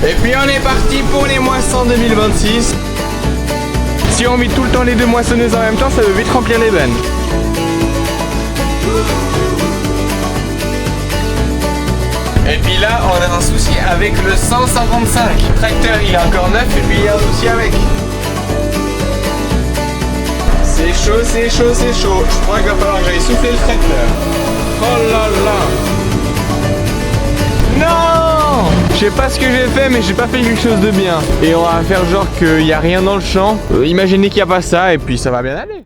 Et puis on est parti pour les moissons 2026. Si on met tout le temps les deux moissonneuses en même temps, ça veut vite remplir les bennes. Et puis là, on a un souci avec le 155. Le tracteur, il est encore neuf et puis il y a un souci avec. C'est chaud, c'est chaud, c'est chaud. Je crois qu'il va falloir que j'aille souffler le tracteur. Oh là là. Non! Je sais pas ce que j'ai fait, mais j'ai pas fait quelque chose de bien. Et on va faire genre qu'il n'y a rien dans le champ. Imaginez qu'il n'y a pas ça et puis ça va bien aller.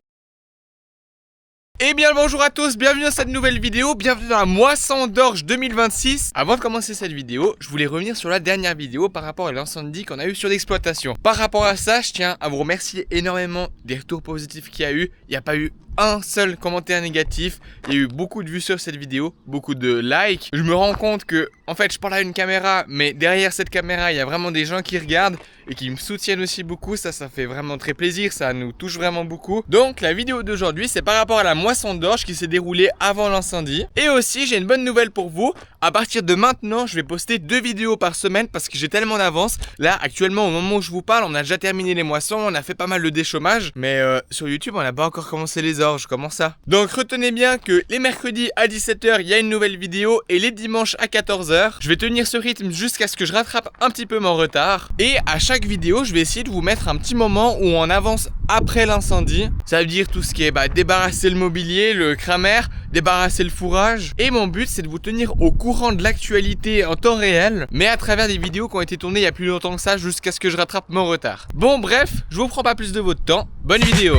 Eh bien bonjour à tous, bienvenue dans cette nouvelle vidéo, bienvenue dans la moisson d'orge 2026. Avant de commencer cette vidéo, je voulais revenir sur la dernière vidéo par rapport à l'incendie qu'on a eu sur l'exploitation. Par rapport à ça, je tiens à vous remercier énormément des retours positifs qu'il y a eu. Il n'y a pas eu un seul commentaire négatif. Il y a eu beaucoup de vues sur cette vidéo, beaucoup de likes. Je me rends compte que, en fait, je parle à une caméra, mais derrière cette caméra, il y a vraiment des gens qui regardent et qui me soutiennent aussi beaucoup. Ça fait vraiment très plaisir, ça nous touche vraiment beaucoup. Donc, la vidéo d'aujourd'hui, c'est par rapport à la moisson d'orge qui s'est déroulée avant l'incendie. Et aussi, j'ai une bonne nouvelle pour vous. À partir de maintenant, je vais poster 2 vidéos par semaine parce que j'ai tellement d'avance. Là, actuellement, au moment où je vous parle, on a déjà terminé les moissons, on a fait pas mal de déchômage. Mais sur YouTube, on n'a pas encore commencé les orges. Comment ça? Donc, retenez bien que les mercredis à 17 h, il y a une nouvelle vidéo et les dimanches à 14 h. Je vais tenir ce rythme jusqu'à ce que je rattrape un petit peu mon retard. Et à chaque vidéo, je vais essayer de vous mettre un petit moment où on avance après l'incendie. Ça veut dire tout ce qui est débarrasser le mobilier, le cramer, débarrasser le fourrage. Et mon but, c'est de vous tenir au courant de l'actualité en temps réel, mais à travers des vidéos qui ont été tournées il y a plus longtemps que ça, jusqu'à ce que je rattrape mon retard. Bon bref, je vous prends pas plus de votre temps. Bonne vidéo.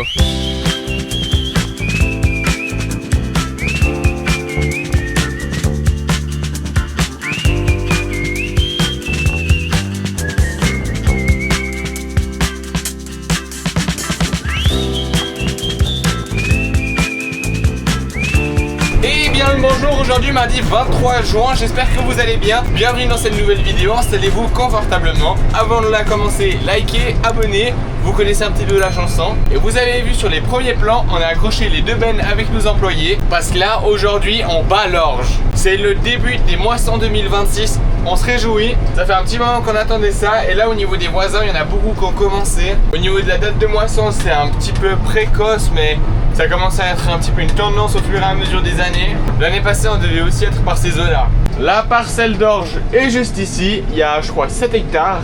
Bonjour, aujourd'hui mardi 23 juin, j'espère que vous allez bien. Bienvenue dans cette nouvelle vidéo, installez-vous confortablement. Avant de la commencer, likez, abonnez, vous connaissez un petit peu la chanson. Et vous avez vu sur les premiers plans, on a accroché les 2 bennes avec nos employés. Parce que là, aujourd'hui, on bat l'orge. C'est le début des moissons 2026, on se réjouit. Ça fait un petit moment qu'on attendait ça. Et là, au niveau des voisins, il y en a beaucoup qui ont commencé. Au niveau de la date de moisson, c'est un petit peu précoce, mais ça commence à être un petit peu une tendance au fur et à mesure des années. L'année passée, on devait aussi être par ces eaux-là. La parcelle d'orge est juste ici. Il y a, je crois, 7 hectares.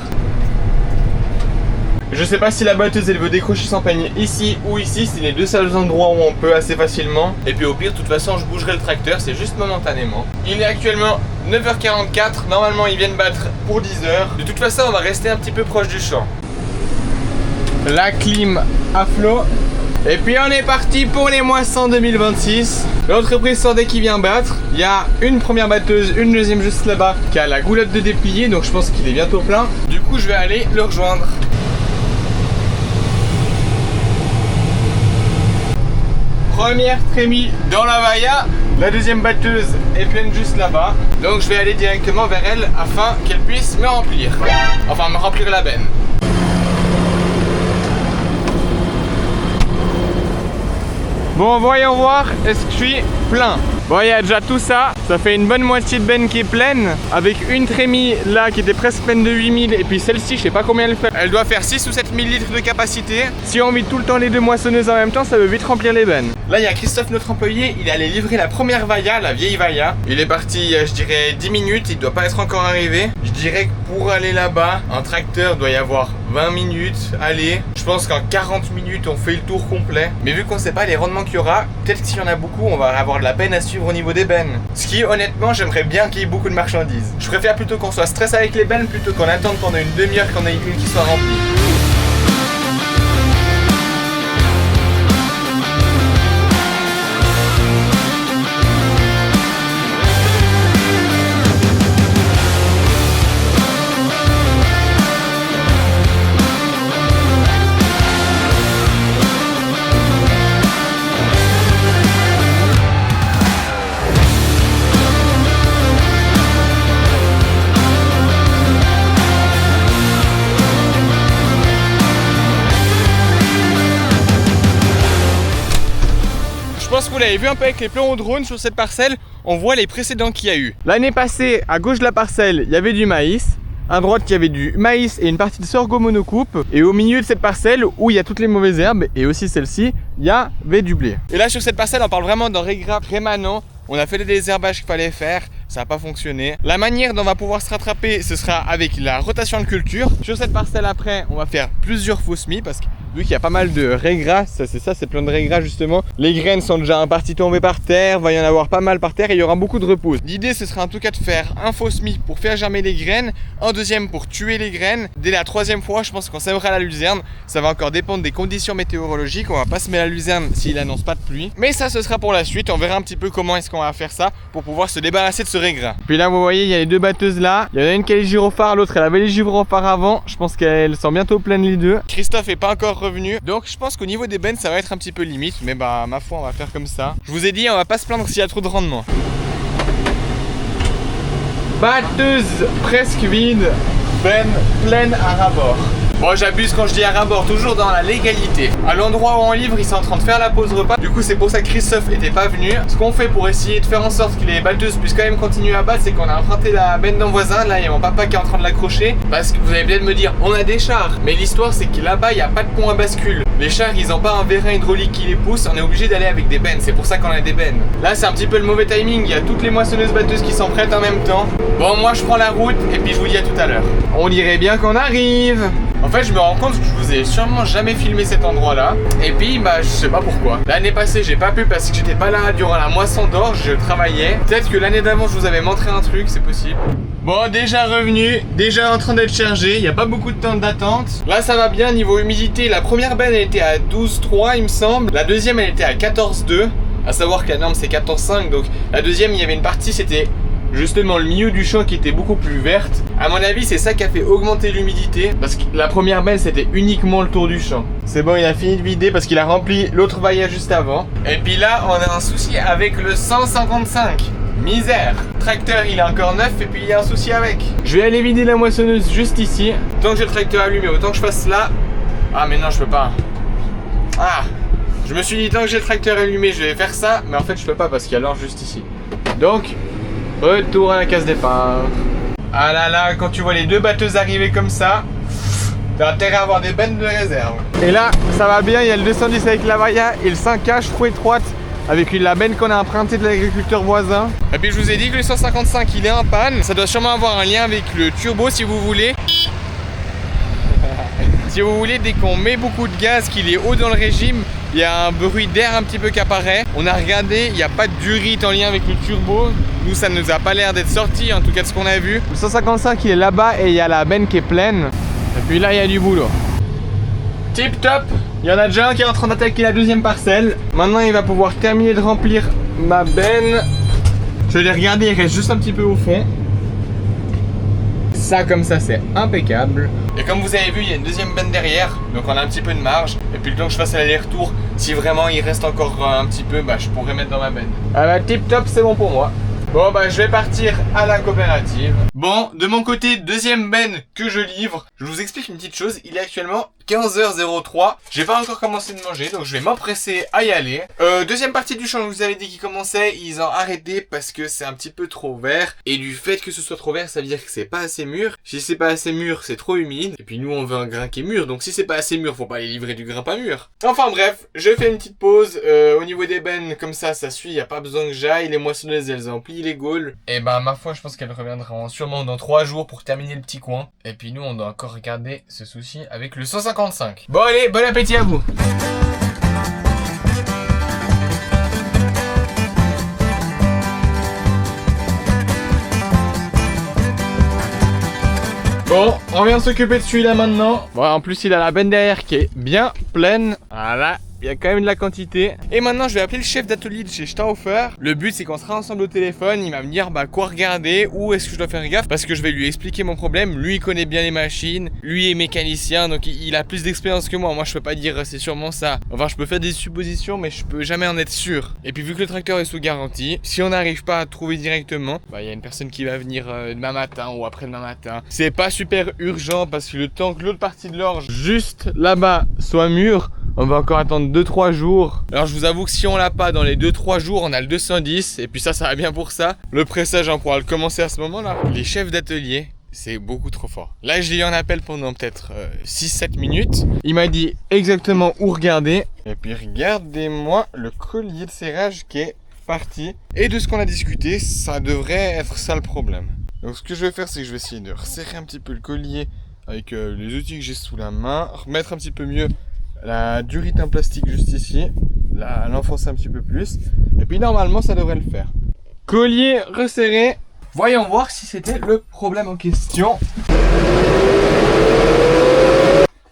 Je sais pas si la batteuse elle veut décrocher son panier ici ou ici. C'est les deux seuls endroits où on peut assez facilement. Et puis au pire, de toute façon, je bougerai le tracteur. C'est juste momentanément. Il est actuellement 9 h 44. Normalement, ils viennent battre pour 10 h. De toute façon, on va rester un petit peu proche du champ. La clim à flot. Et puis on est parti pour les moissons 2026. L'entreprise Sordec qui vient battre. Il y a une première batteuse, une deuxième juste là-bas qui a la goulotte de déplier. Donc je pense qu'il est bientôt plein. Du coup je vais aller le rejoindre. Première trémie dans la vailla. La deuxième batteuse est pleine juste là-bas. Donc je vais aller directement vers elle afin qu'elle puisse me remplir. Enfin me remplir la benne. Bon, voyons voir, est-ce que je suis plein? Bon, il y a déjà tout ça. Ça fait une bonne moitié de benne qui est pleine. Avec une trémie là qui était presque pleine de 8000. Et puis celle-ci, je sais pas combien elle fait. Elle doit faire 6 ou 7000 litres de capacité. Si on met tout le temps les deux moissonneuses en même temps, ça veut vite remplir les bennes. Là, il y a Christophe, notre employé. Il est allé livrer la première vailla, la vieille vailla. Il est parti, je dirais, 10 minutes. Il doit pas être encore arrivé. Je dirais que pour aller là-bas, un tracteur doit y avoir 20 minutes. Allez, je pense qu'en 40 minutes, on fait le tour complet. Mais vu qu'on sait pas les rendements qu'il y aura, peut-être que s'il y en a beaucoup, on va avoir de la peine à suivre au niveau des bennes. Ce qui, honnêtement, j'aimerais bien qu'il y ait beaucoup de marchandises. Je préfère plutôt qu'on soit stressé avec les bennes plutôt qu'on attende pendant une demi-heure qu'on ait une qui soit remplie. Je pense que vous l'avez vu un peu avec les plans au drone sur cette parcelle, on voit les précédents qu'il y a eu. L'année passée, à gauche de la parcelle, il y avait du maïs. à droite il y avait du maïs et une partie de sorgho monocoupe. Et au milieu de cette parcelle où il y a toutes les mauvaises herbes et aussi celle-ci, il y avait du blé. Et là sur cette parcelle on parle vraiment d'un régras rémanent. On a fait des désherbages qu'il fallait faire, ça n'a pas fonctionné. La manière dont on va pouvoir se rattraper, ce sera avec la rotation de culture. Sur cette parcelle après, on va faire plusieurs faux semis parce que vu qu'il y a pas mal de régras, c'est plein de régras justement. Les graines sont déjà en partie tombées par terre, va y en avoir pas mal par terre et il y aura beaucoup de repousse. L'idée ce sera en tout cas de faire un faux semis pour faire germer les graines, un deuxième pour tuer les graines. Dès la troisième fois, je pense qu'on sèmera la luzerne. Ça va encore dépendre des conditions météorologiques, on va pas semer la luzerne s'il annonce pas de pluie. Mais ça ce sera pour la suite, on verra un petit peu comment est-ce qu'on va faire ça pour pouvoir se débarrasser de ce régras. Puis là vous voyez, il y a les deux batteuses là. Il y en a une qui a les gyrophares, l'autre elle avait les gyrophares avant. Je pense qu'elles sont bientôt pleines les deux. Christophe est pas encore revenu, donc je pense qu'au niveau des bennes ça va être un petit peu limite, mais bah ma foi on va faire comme ça. Je vous ai dit on va pas se plaindre s'il y a trop de rendement. Batteuse presque vide, benne pleine à ras-bord. Bon j'abuse quand je dis à ras-bord, toujours dans la légalité. À l'endroit où on livre, ils sont en train de faire la pause repas. Du coup c'est pour ça que Christophe était pas venu. Ce qu'on fait pour essayer de faire en sorte que les batteuses puissent quand même continuer à battre, c'est qu'on a emprunté la benne d'un voisin. Là il y a mon papa qui est en train de l'accrocher. Parce que vous allez peut-être me dire, on a des chars. Mais l'histoire c'est que là-bas il n'y a pas de pont à bascule. Les chars ils ont pas un vérin hydraulique qui les pousse. On est obligé d'aller avec des bennes, c'est pour ça qu'on a des bennes. Là c'est un petit peu le mauvais timing, il y a toutes les moissonneuses batteuses qui s'en prêtent en même temps. Bon moi je prends la route et puis je vous dis à tout à l'heure. On dirait bien qu'on arrive. En fait je me rends compte que je vous ai sûrement jamais filmé cet endroit là. Et puis bah je sais pas pourquoi. L'année passée j'ai pas pu parce que j'étais pas là durant la moisson d'orge, je travaillais. Peut-être que l'année d'avant je vous avais montré un truc, c'est possible. Bon déjà revenu, déjà en train d'être chargé, il n'y a pas beaucoup de temps d'attente. Là ça va bien niveau humidité, la première benne elle était à 12,3 il me semble. La deuxième elle était à 14,2. À savoir que la norme c'est 14,5, donc la deuxième il y avait une partie c'était justement le milieu du champ qui était beaucoup plus verte. À mon avis c'est ça qui a fait augmenter l'humidité, parce que la première benne c'était uniquement le tour du champ. C'est bon, il a fini de vider parce qu'il a rempli l'autre vaillage juste avant. Et puis là on a un souci avec le 155. Misère. Tracteur il est encore neuf et puis il y a un souci avec. Je vais aller vider la moissonneuse juste ici. Tant que j'ai le tracteur allumé, autant que je fasse là. Ah mais non je peux pas. Ah, je me suis dit tant que j'ai le tracteur allumé je vais faire ça, mais en fait je peux pas parce qu'il y a l'orge juste ici. Donc retour à la case départ. Ah là là, quand tu vois les deux batteuses arriver comme ça, t'as intérêt à avoir des bennes de réserve. Et là, ça va bien, il y a le 210 avec la Vailla et le 5H trop étroite avec la benne qu'on a empruntée de l'agriculteur voisin. Et puis je vous ai dit que le 155 il est en panne. Ça doit sûrement avoir un lien avec le turbo si vous voulez. Si vous voulez, dès qu'on met beaucoup de gaz, qu'il est haut dans le régime, il y a un bruit d'air un petit peu qui apparaît. On a regardé, il n'y a pas de durite en lien avec le turbo. Nous, ça ne nous a pas l'air d'être sorti, en tout cas de ce qu'on a vu. Le 155 il est là-bas et il y a la benne qui est pleine. Et puis là, il y a du boulot. Tip top. Il y en a déjà un qui est en train d'attaquer la deuxième parcelle. Maintenant, il va pouvoir terminer de remplir ma benne. Je l'ai regardé, il reste juste un petit peu au fond. Ça comme ça c'est impeccable. Et comme vous avez vu il y a une deuxième benne derrière, donc on a un petit peu de marge. Et puis le temps que je fasse l'aller-retour, si vraiment il reste encore un petit peu, bah je pourrais mettre dans ma benne. Ah bah tip top, c'est bon pour moi. Bon bah je vais partir à la coopérative. Bon, de mon côté, deuxième benne que je livre. Je vous explique une petite chose, il est actuellement 15h03. J'ai pas encore commencé de manger, donc je vais m'empresser à y aller. Deuxième partie du champ, je vous avais dit qu'il commençait, ils ont arrêté parce que c'est un petit peu trop vert. Et du fait que ce soit trop vert, ça veut dire que c'est pas assez mûr. Si c'est pas assez mûr, c'est trop humide. Et puis nous on veut un grain qui est mûr, donc si c'est pas assez mûr, faut pas aller livrer du grain pas mûr. Enfin bref, je fais une petite pause. Au niveau des bennes, comme ça suit, y a pas besoin que j'aille. Les moissonneuses elles ont plié les gaules. Et bah ma foi, je pense qu'elles reviendront sûrement dans 3 jours pour terminer le petit coin. Et puis nous on doit encore regarder ce souci avec le 155. Bon allez, bon appétit à vous. Bon, on vient de s'occuper de celui-là maintenant. Bon, en plus il a la benne derrière qui est bien pleine. Voilà. Il y a quand même de la quantité. Et maintenant je vais appeler le chef d'atelier de chez Stauffer. Le but c'est qu'on sera ensemble au téléphone. Il va me dire bah quoi regarder, où est-ce que je dois faire gaffe, parce que je vais lui expliquer mon problème. Lui il connaît bien les machines, lui est mécanicien, donc il a plus d'expérience que moi. Moi je peux pas dire c'est sûrement ça. Enfin je peux faire des suppositions mais je peux jamais en être sûr. Et puis vu que le tracteur est sous garantie, si on n'arrive pas à trouver directement, bah il y a une personne qui va venir demain matin ou après-demain matin. C'est pas super urgent parce que le temps que l'autre partie de l'orge juste là-bas soit mûre, on va encore attendre 2-3 jours. Alors je vous avoue que si on l'a pas dans les 2-3 jours, on a le 210. Et puis ça va bien pour ça. Le pressage, on pourra le commencer à ce moment-là. Les chefs d'atelier, c'est beaucoup trop fort. Là, je l'ai eu en appel pendant peut-être 6-7 minutes. Il m'a dit exactement où regarder. Et puis regardez-moi le collier de serrage qui est parti. Et de ce qu'on a discuté, ça devrait être ça le problème. Donc ce que je vais faire, c'est que je vais essayer de resserrer un petit peu le collier avec les outils que j'ai sous la main. Remettre un petit peu mieux la durite en plastique juste ici. L'enfoncer un petit peu plus. Et puis normalement, ça devrait le faire. Collier resserré. Voyons voir si c'était le problème en question.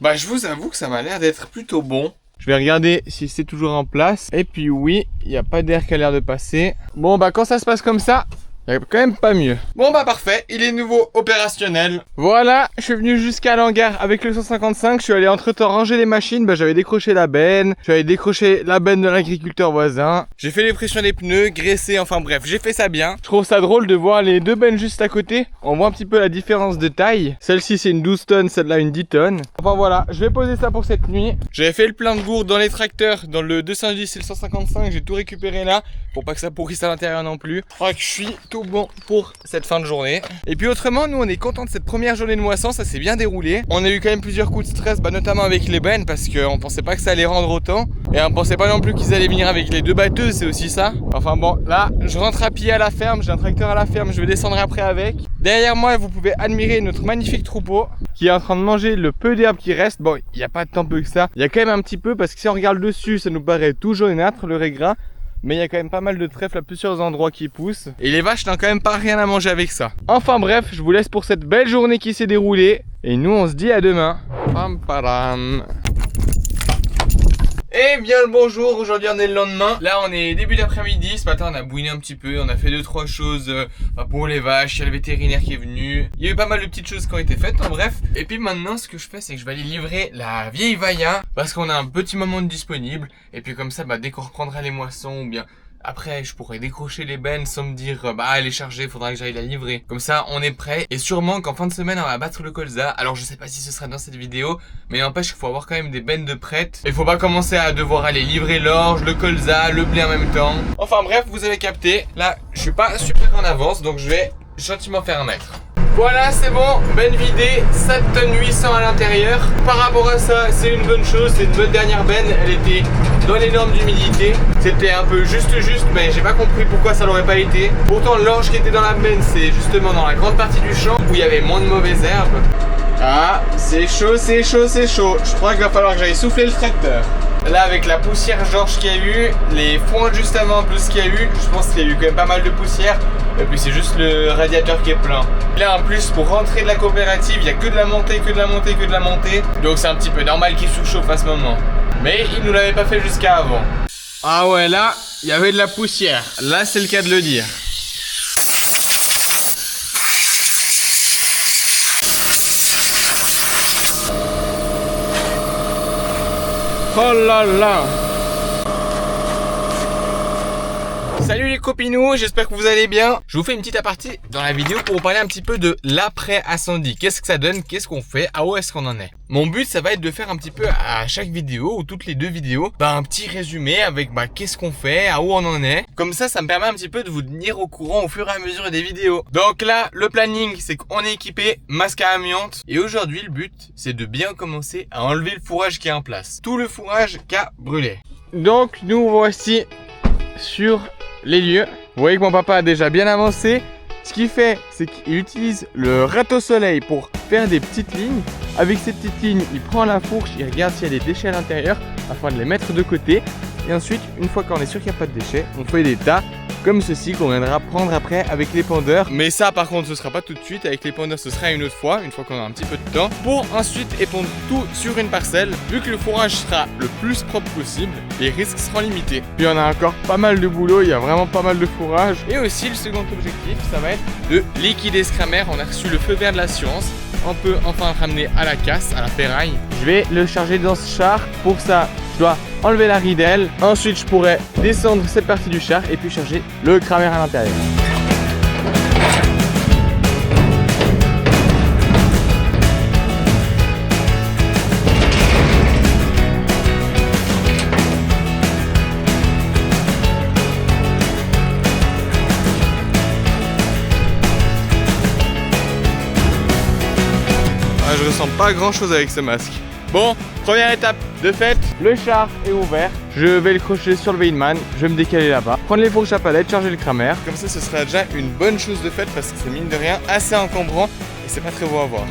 Bah je vous avoue que ça m'a l'air d'être plutôt bon. Je vais regarder si c'est toujours en place. Et puis oui, il n'y a pas d'air qui a l'air de passer. Bon bah quand ça se passe comme ça, il n'y a quand même pas mieux. Bon bah parfait, il est nouveau opérationnel. Voilà, je suis venu jusqu'à l'hangar avec le 155. Je suis allé entre temps ranger les machines. Bah j'avais décroché la benne. J'avais décroché la benne de l'agriculteur voisin. J'ai fait les pressions des pneus, graissé, enfin bref, j'ai fait ça bien. Je trouve ça drôle de voir les deux bennes juste à côté. On voit un petit peu la différence de taille. Celle-ci c'est une 12 tonnes, celle-là une 10 tonnes. Enfin voilà, je vais poser ça pour cette nuit. J'avais fait le plein de gourdes dans les tracteurs, dans le 210 et le 155. J'ai tout récupéré là, pour pas que ça pourrisse à l'intérieur non plus. Je crois que je suis tout bon pour cette fin de journée. Et puis autrement, nous on est content de cette première journée de moisson, ça s'est bien déroulé. On a eu quand même plusieurs coups de stress, notamment avec les bennes, parce qu'on pensait pas que ça allait rendre autant. Et on pensait pas non plus qu'ils allaient venir avec les deux batteuses, c'est aussi ça. Enfin bon, là, je rentre à pied à la ferme, j'ai un tracteur à la ferme, je vais descendre après avec. Derrière moi, vous pouvez admirer notre magnifique troupeau qui est en train de manger le peu d'herbe qui reste. Bon, il n'y a pas tant peu que ça. Il y a quand même un petit peu, parce que si on regarde dessus, ça nous paraît tout jaunâtre, le raiggras. Mais il y a quand même pas mal de trèfles à plusieurs endroits qui poussent. Et les vaches n'ont quand même pas rien à manger avec ça. Enfin bref, je vous laisse pour cette belle journée qui s'est déroulée. Et nous on se dit à demain. Pam param. Eh bien le bonjour, aujourd'hui on est le lendemain. Là on est début d'après-midi, ce matin on a bouiné un petit peu, on a fait 2-3 choses pour les vaches, il y a le vétérinaire qui est venu. Il y a eu pas mal de petites choses qui ont été faites en bref. Et puis maintenant ce que je fais c'est que je vais aller livrer la vieille Vaillant parce qu'on a un petit moment de disponible. Et puis comme ça dès qu'on reprendra les moissons ou bien après je pourrais décrocher les bennes sans me dire elle est chargée, faudra que j'aille la livrer. Comme ça on est prêt et sûrement qu'en fin de semaine on va battre le colza. Alors je sais pas si ce sera dans cette vidéo, mais n'empêche qu'il faut avoir quand même des bennes de prêtes. Il faut pas commencer à devoir aller livrer l'orge, le colza, le blé en même temps. Enfin bref, vous avez capté. Là je suis pas super en avance donc je vais gentiment faire un mètre. Voilà, c'est bon, benne vidée, 7 tonnes 800 à l'intérieur. Par rapport à ça, c'est une bonne chose, c'est une bonne dernière benne. Elle était dans les normes d'humidité. C'était un peu juste, mais j'ai pas compris pourquoi ça l'aurait pas été. Pourtant, l'orge qui était dans la benne, c'est justement dans la grande partie du champ où il y avait moins de mauvaises herbes. Ah, c'est chaud, c'est chaud, c'est chaud. Je crois qu'il va falloir que j'aille souffler le tracteur. Là avec la poussière Georges qu'il y a eu, les foins juste avant plus qu'il y a eu, je pense qu'il y a eu quand même pas mal de poussière. Et puis c'est juste le radiateur qui est plein. Là en plus pour rentrer de la coopérative, il n'y a que de la montée, que de la montée, que de la montée. Donc c'est un petit peu normal qu'il surchauffe à ce moment. Mais il nous l'avait pas fait jusqu'à avant. Ah ouais, là il y avait de la poussière. Là c'est le cas de le dire. Oh là là! Salut les copinous, j'espère que vous allez bien. Je vous fais une petite aparté dans la vidéo pour vous parler un petit peu de l'après-incendie. Qu'est-ce que ça donne? Qu'est-ce qu'on fait? À où est-ce qu'on en est? Mon but, ça va être de faire un petit peu à chaque vidéo ou toutes les 2 vidéos, un petit résumé avec qu'est-ce qu'on fait, à où on en est. Comme ça me permet un petit peu de vous tenir au courant au fur et à mesure des vidéos. Donc là, le planning, c'est qu'on est équipé masque à amiante. Et aujourd'hui, le but, c'est de bien commencer à enlever le fourrage qui est en place. Tout le fourrage qui a brûlé. Donc, nous voici sur les lieux. Vous voyez que mon papa a déjà bien avancé. Ce qu'il fait, c'est qu'il utilise le râteau-soleil pour faire des petites lignes. Avec ces petites lignes, il prend la fourche, il regarde s'il y a des déchets à l'intérieur afin de les mettre de côté. Et ensuite, une fois qu'on est sûr qu'il n'y a pas de déchets, on fait des tas comme ceci qu'on viendra prendre après avec l'épandeur. Mais ça par contre ce sera pas tout de suite, avec l'épandeur ce sera une autre fois, une fois qu'on a un petit peu de temps, pour ensuite épandre tout sur une parcelle. Vu que le fourrage sera le plus propre possible, les risques seront limités. Puis on a encore pas mal de boulot, il y a vraiment pas mal de fourrage. Et aussi le second objectif, ça va être de liquider ce cramère. On a reçu le feu vert de l'assurance. On peut enfin le ramener à la casse, à la ferraille. Je vais le charger dans ce char. Pour ça, je dois enlever la ridelle. Ensuite, je pourrais descendre cette partie du char et puis charger le cramère à l'intérieur. pas grand chose avec ce masque. Bon, première étape de fait, le char est ouvert. Je vais le crocher sur le Weidman, je vais me décaler là-bas, prendre les fourches à palettes, charger le Kramer. Comme ça, ce sera déjà une bonne chose de faite parce que c'est mine de rien assez encombrant et c'est pas très beau à voir.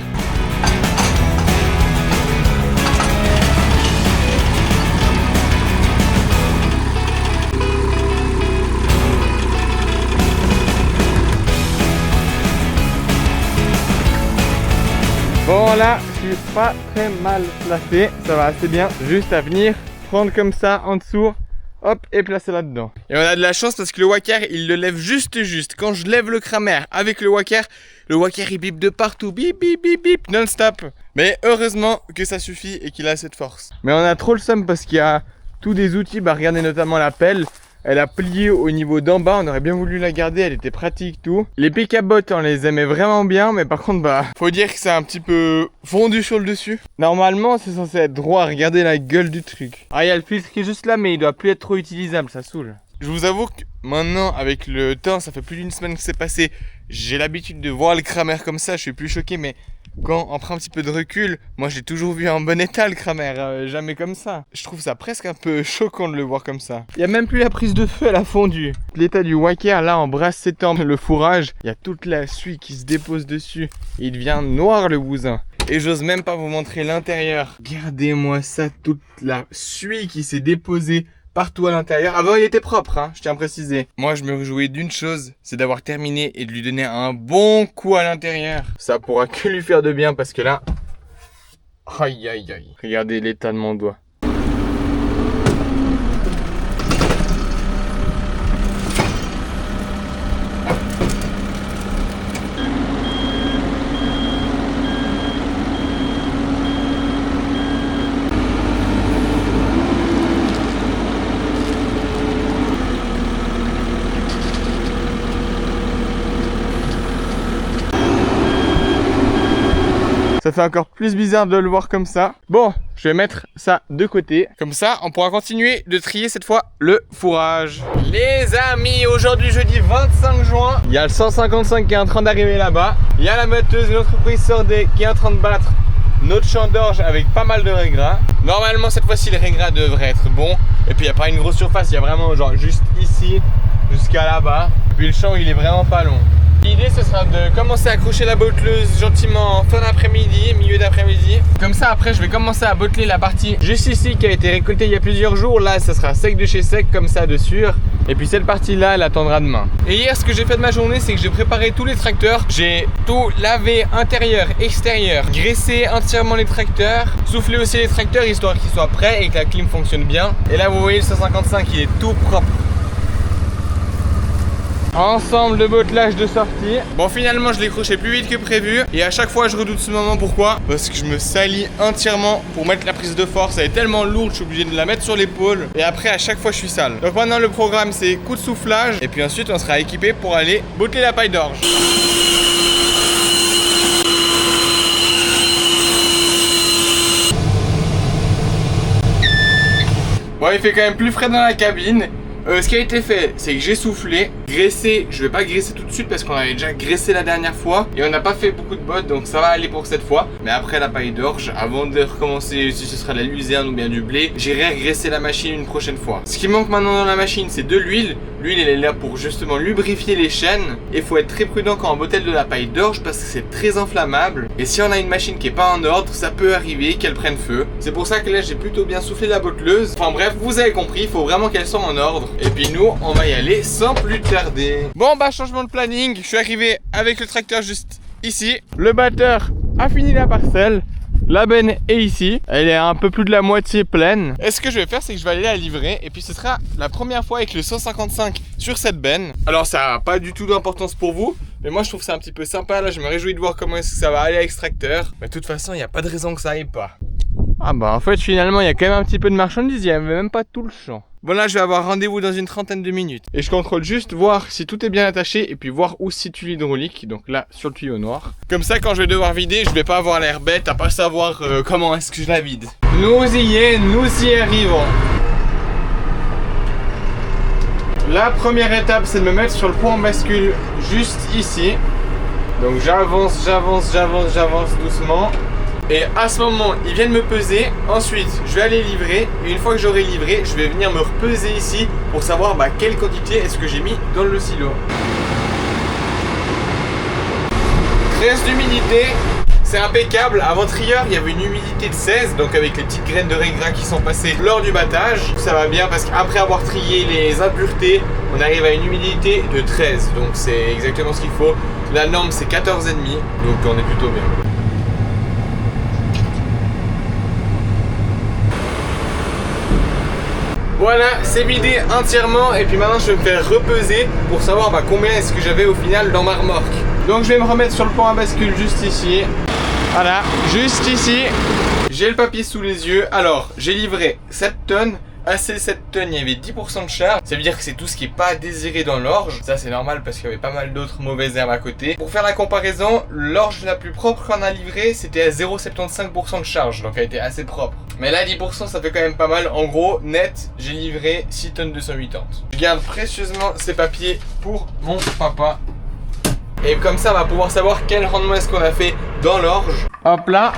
Bon là, je suis pas très mal placé, ça va assez bien, juste à venir prendre comme ça en dessous, hop, et placer là-dedans. Et on a de la chance parce que le Wacker, il le lève juste. Quand je lève le Kramer avec le Wacker il bip de partout, bip bip bip bip, non-stop. Mais heureusement que ça suffit et qu'il a assez de force. Mais on a trop le seum parce qu'il y a tous des outils, regardez notamment la pelle. Elle a plié au niveau d'en bas, on aurait bien voulu la garder, elle était pratique tout. Les pick-up-bots, on les aimait vraiment bien, mais par contre, faut dire que c'est un petit peu fondu sur le dessus. Normalement, c'est censé être droit, regardez la gueule du truc. Ah, il y a le filtre qui est juste là, mais il doit plus être trop utilisable, ça saoule. Je vous avoue que maintenant, avec le temps, ça fait plus d'une semaine que c'est passé. J'ai l'habitude de voir le Kramer comme ça, je suis plus choqué, mais quand on prend un petit peu de recul, moi j'ai toujours vu en bon état le Kramer, jamais comme ça. Je trouve ça presque un peu choquant de le voir comme ça. Il n'y a même plus la prise de feu, elle a fondu. L'état du Wacker, là, embrasse s'étend le fourrage. Il y a toute la suie qui se dépose dessus. Et il devient noir le bousin. Et j'ose même pas vous montrer l'intérieur. Regardez-moi ça, toute la suie qui s'est déposée partout à l'intérieur. Avant il était propre, hein, je tiens à préciser. Moi je me réjouis d'une chose, c'est d'avoir terminé et de lui donner un bon coup à l'intérieur. Ça pourra que lui faire de bien parce que là... Aïe aïe aïe. Regardez l'état de mon doigt. Ça fait encore plus bizarre de le voir comme ça. Bon, je vais mettre ça de côté. Comme ça, on pourra continuer de trier cette fois le fourrage. Les amis, aujourd'hui jeudi 25 juin, il y a le 155 qui est en train d'arriver là-bas. Il y a la batteuse de l'entreprise Sordet qui est en train de battre notre champ d'orge avec pas mal de régras. Normalement, cette fois-ci, les régras devraient être bons. Et puis, il n'y a pas une grosse surface, il y a vraiment genre juste ici jusqu'à là-bas. Puis le champ, il est vraiment pas long. L'idée ce sera de commencer à accrocher la botteleuse gentiment en fin d'après-midi, milieu d'après-midi. Comme ça après je vais commencer à botteler la partie juste ici qui a été récoltée il y a plusieurs jours. Là ça sera sec de chez sec comme ça de sûr. Et puis cette partie là elle attendra demain. Et hier ce que j'ai fait de ma journée c'est que j'ai préparé tous les tracteurs. J'ai tout lavé intérieur, extérieur, graissé entièrement les tracteurs, soufflé aussi les tracteurs histoire qu'ils soient prêts et que la clim fonctionne bien. Et là vous voyez le 155 il est tout propre. Ensemble de bottelage de sortie. Bon finalement je l'ai croché plus vite que prévu. Et à chaque fois je redoute ce moment. Pourquoi? Parce que je me salis entièrement pour mettre la prise de force. Elle est tellement lourde je suis obligé de la mettre sur l'épaule. Et après à chaque fois je suis sale. Donc maintenant le programme c'est coup de soufflage. Et puis ensuite on sera équipé pour aller botteler la paille d'orge. Bon il fait quand même plus frais dans la cabine. Ce qui a été fait, c'est que j'ai soufflé, graissé, je vais pas graisser tout de suite parce qu'on avait déjà graissé la dernière fois et on n'a pas fait beaucoup de bottes donc ça va aller pour cette fois. Mais après la paille d'orge, avant de recommencer si ce sera de la luzerne ou bien du blé, j'irai graisser la machine une prochaine fois. Ce qui manque maintenant dans la machine c'est de l'huile. L'huile elle est là pour justement lubrifier les chaînes. Et il faut être très prudent quand on bottelle de la paille d'orge parce que c'est très inflammable. Et si on a une machine qui est pas en ordre, ça peut arriver qu'elle prenne feu. C'est pour ça que là j'ai plutôt bien soufflé la botteleuse. Enfin bref, vous avez compris, il faut vraiment qu'elle soit en ordre. Et puis nous, on va y aller sans plus tarder. Bon bah changement de planning, je suis arrivé avec le tracteur juste ici. Le batteur a fini la parcelle. La benne est ici, elle est un peu plus de la moitié pleine. Et ce que je vais faire c'est que je vais aller la livrer. Et puis ce sera la première fois avec le 155 sur cette benne. Alors ça n'a pas du tout d'importance pour vous, mais moi je trouve ça un petit peu sympa. Là je me réjouis de voir comment est-ce que ça va aller à l'extracteur. Mais de toute façon il n'y a pas de raison que ça aille pas. Ah bah en fait finalement il y a quand même un petit peu de marchandises, il n'y avait même pas tout le champ. Bon là je vais avoir rendez-vous dans une trentaine de minutes. Et je contrôle juste voir si tout est bien attaché et puis voir où se situe l'hydraulique. Donc là sur le tuyau noir. Comme ça quand je vais devoir vider, je vais pas avoir l'air bête à pas savoir comment est-ce que je la vide. Nous y arrivons. La première étape c'est de me mettre sur le point en bascule juste ici. Donc j'avance doucement. Et à ce moment, ils viennent me peser. Ensuite, je vais aller livrer. Et une fois que j'aurai livré, je vais venir me repeser ici pour savoir quelle quantité est-ce que j'ai mis dans le silo. 13 d'humidité. C'est impeccable. Avant-hier, il y avait une humidité de 16, donc avec les petites graines de raisin qui sont passées lors du battage. Ça va bien parce qu'après avoir trié les impuretés, on arrive à une humidité de 13. Donc c'est exactement ce qu'il faut. La norme c'est 14,5, donc on est plutôt bien. Voilà, c'est vidé entièrement et puis maintenant je vais me faire repeser pour savoir combien est-ce que j'avais au final dans ma remorque. Donc je vais me remettre sur le pont à bascule juste ici. Voilà, juste ici. J'ai le papier sous les yeux. Alors, j'ai livré 7 tonnes. À ces 7 tonnes, il y avait 10% de charge. Ça veut dire que c'est tout ce qui n'est pas désiré dans l'orge. Ça, c'est normal parce qu'il y avait pas mal d'autres mauvaises herbes à côté. Pour faire la comparaison, l'orge la plus propre qu'on a livrée, c'était à 0,75% de charge. Donc, elle était assez propre. Mais là, 10%, ça fait quand même pas mal. En gros, net, j'ai livré 6 tonnes 280. Je garde précieusement ces papiers pour mon papa. Et comme ça, on va pouvoir savoir quel rendement est-ce qu'on a fait dans l'orge. Hop là,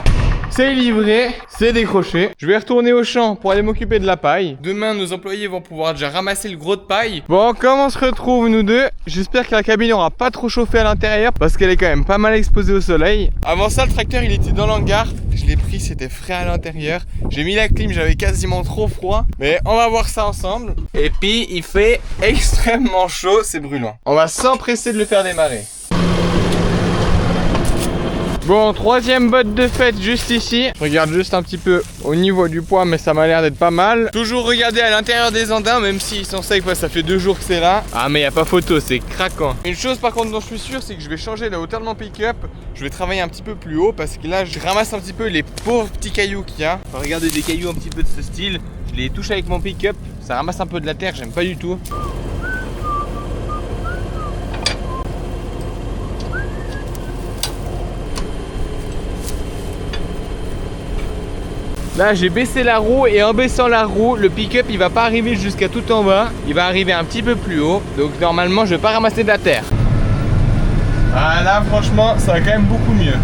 c'est livré, c'est décroché. Je vais retourner au champ pour aller m'occuper de la paille. Demain, nos employés vont pouvoir déjà ramasser le gros de paille. Bon, comment on se retrouve nous deux? J'espère que la cabine n'aura pas trop chauffé à l'intérieur parce qu'elle est quand même pas mal exposée au soleil. Avant ça, le tracteur, il était dans l'hangar. Je l'ai pris, c'était frais à l'intérieur. J'ai mis la clim, j'avais quasiment trop froid. Mais on va voir ça ensemble. Et puis, il fait extrêmement chaud, c'est brûlant. On va s'empresser de le faire démarrer. Bon, troisième botte de fête juste ici. Je regarde juste un petit peu au niveau du poids, mais ça m'a l'air d'être pas mal. Toujours regarder à l'intérieur des andins, même s'ils sont secs, ça fait 2 jours que c'est là. Ah mais y a pas photo, c'est craquant. Une chose par contre dont je suis sûr, c'est que je vais changer la hauteur de mon pick-up. Je vais travailler un petit peu plus haut parce que là je ramasse un petit peu les pauvres petits cailloux qu'il y a. Enfin, regardez des cailloux un petit peu de ce style. Je les touche avec mon pick-up, ça ramasse un peu de la terre, j'aime pas du tout. Là j'ai baissé la roue et en baissant la roue, le pick-up il va pas arriver jusqu'à tout en bas. Il va arriver un petit peu plus haut. Donc normalement je vais pas ramasser de la terre. Ah là franchement ça va quand même beaucoup mieux.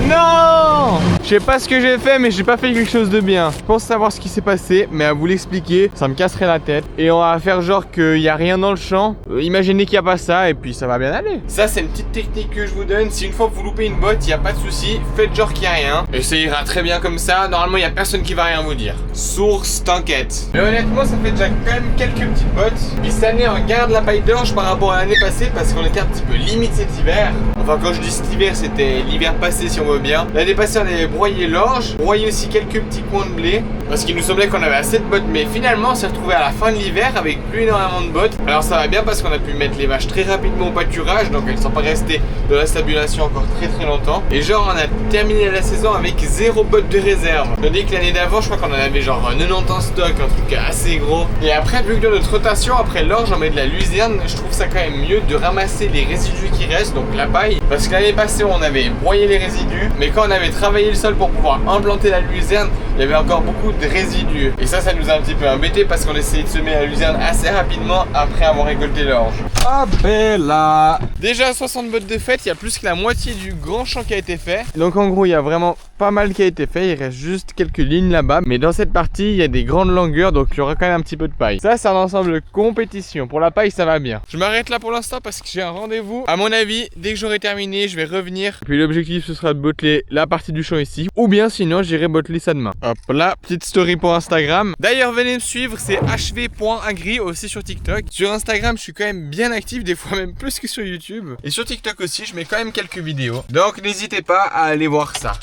Non! Je sais pas ce que j'ai fait mais j'ai pas fait quelque chose de bien. Je pense savoir ce qui s'est passé mais à vous l'expliquer ça me casserait la tête. Et on va faire genre qu'il y a rien dans le champ. Imaginez qu'il n'y a pas ça et puis ça va bien aller. Ça c'est une petite technique que je vous donne. Si une fois vous loupez une botte, il n'y a pas de souci, faites genre qu'il n'y a rien. Et ça ira très bien comme ça. Normalement il n'y a personne qui va rien vous dire. Source t'inquiète. Mais honnêtement ça fait déjà quand même quelques petites bottes. Puis cette année on garde la paille d'orge par rapport à l'année passée parce qu'on était un petit peu limite cet hiver. Enfin quand je dis cet hiver c'était l'hiver passé si on veut bien. L'année passée on avait broyé l'orge, broyé aussi quelques petits coins de blé parce qu'il nous semblait qu'on avait assez de bottes, mais finalement on s'est retrouvé à la fin de l'hiver avec plus énormément de bottes. Alors ça va bien parce qu'on a pu mettre les vaches très rapidement au pâturage, donc elles sont pas restées dans la stabulation encore très longtemps. Et genre on a terminé la saison avec 0 bottes de réserve. Tandis que l'année d'avant je crois qu'on en avait genre 90 en stock, un truc assez gros. Et après vu que dans notre rotation après l'orge on met de la luzerne, je trouve ça quand même mieux de ramasser les résidus qui restent, donc la paille. Parce que l'année passée on avait broyé les résidus, mais quand on avait travaillé le sol pour pouvoir implanter la luzerne, il y avait encore beaucoup de résidus. Et ça nous a un petit peu embêté parce qu'on essayait de semer la luzerne assez rapidement après avoir récolté l'orge. Ah bella! Déjà à 60 bottes de fête, il y a plus que la moitié du grand champ qui a été fait. Donc en gros, il y a vraiment pas mal qui a été fait. Il reste juste quelques lignes là-bas. Mais dans cette partie, il y a des grandes longueurs, donc il y aura quand même un petit peu de paille. Ça, c'est un ensemble de compétition. Pour la paille, ça va bien. Je m'arrête là pour l'instant parce que j'ai un rendez-vous. À mon avis, dès que j'aurai terminé, je vais revenir. Puis l'objectif, ce sera de botteler la partie du champ ici. Ou bien sinon, j'irai botteler ça demain. Hop là, petite story pour Instagram. D'ailleurs, venez me suivre, c'est hv.agri aussi sur TikTok. Sur Instagram, je suis quand même bien actif, des fois même plus que sur YouTube. Et sur TikTok aussi, je mets quand même quelques vidéos. Donc n'hésitez pas à aller voir ça.